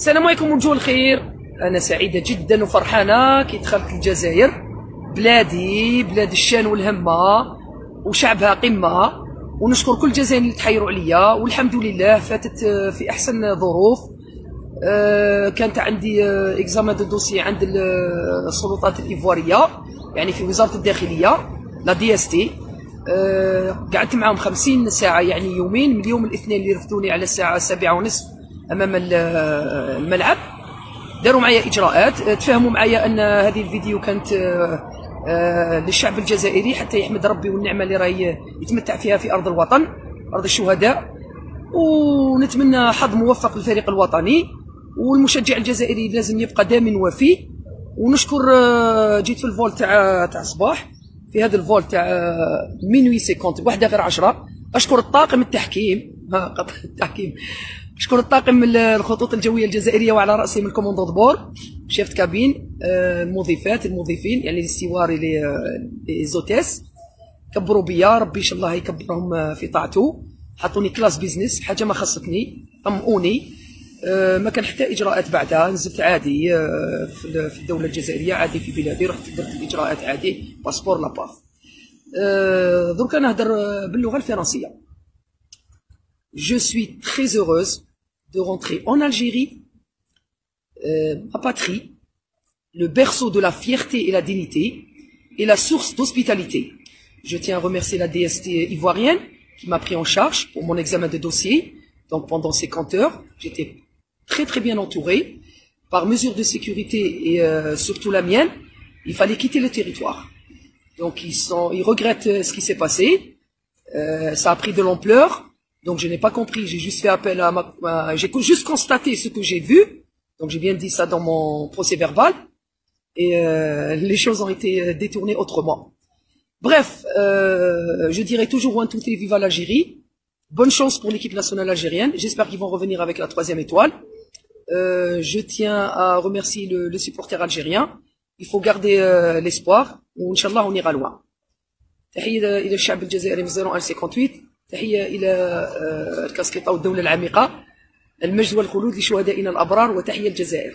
السلام عليكم وجوه الخير. أنا سعيدة جدا وفرحانة كي دخلت الجزائر، بلادي، بلاد الشان والهمة وشعبها قمة، ونشكر كل الجزائريين اللي تحيروا عليا، والحمد لله فاتت في أحسن ظروف. كانت عندي إكزامان دو دوسي عند السلطات الإيفوارية، يعني في وزارة الداخلية لا دي اس تي. قعدت معهم 50 ساعة، يعني يومين، من يوم الاثنين اللي رفدوني على الساعة 7:30 أمام الملعب. داروا معايا إجراءات، تفاهموا معايا أن هذه الفيديو كانت للشعب الجزائري حتى يحمد ربي والنعمة اللي راهي يتمتع فيها في أرض الوطن، أرض الشهداء. ونتمنى حظ موفق للفريق الوطني، والمشجع الجزائري لازم يبقى دائما وفي. ونشكر جيت في الفول تاع الصباح، في هذا الفول تاع مينوي 50 واحدة غير 10. أشكر الطاقم التحكيم، التحكيم، أشكر الطاقم الخطوط الجوية الجزائرية، وعلى رأسهم الكوموندو دبور، شيف كابين، المضيفين يعني الاستواري لي زوتيس، كبروا بيا، ربي ان شاء الله يكبرهم في طاعته. حطوني كلاس بيزنس، حاجه ما خصتني، طمئوني. ما كان حتى اجراءات بعدها، نزلت عادي في الدوله الجزائريه، عادي في بلادي، رحت درت الاجراءات عادي، باسبور لاباف. درك نهضر باللغه الفرنسيه. Je suis très heureuse de rentrer en Algérie, ma patrie, le berceau de la fierté et la dignité, et la source d'hospitalité. Je tiens à remercier la DST ivoirienne qui m'a pris en charge pour mon examen de dossier. Donc pendant 50 heures, j'étais très bien entouré. Par mesure de sécurité et surtout la mienne, il fallait quitter le territoire. Donc ils regrettent ce qui s'est passé. Ça a pris de l'ampleur. Donc je n'ai pas compris, j'ai juste fait appel à j'ai juste constaté ce que j'ai vu. Donc j'ai bien dit ça dans mon procès verbal. Et les choses ont été détournées autrement. Bref, je dirais toujours one, two, three, viva l'Algérie. Bonne chance pour l'équipe nationale algérienne. J'espère qu'ils vont revenir avec la 3e étoile. Je tiens à remercier le supporter algérien. Il faut garder l'espoir. Inch'Allah, on ira loin. تحية إلى الشعب الجزائري من 0158. تحية إلى الكاسكيطة والدولة العميقة. المجد والخلود لشهدائنا الأبرار، وتحية الجزائر.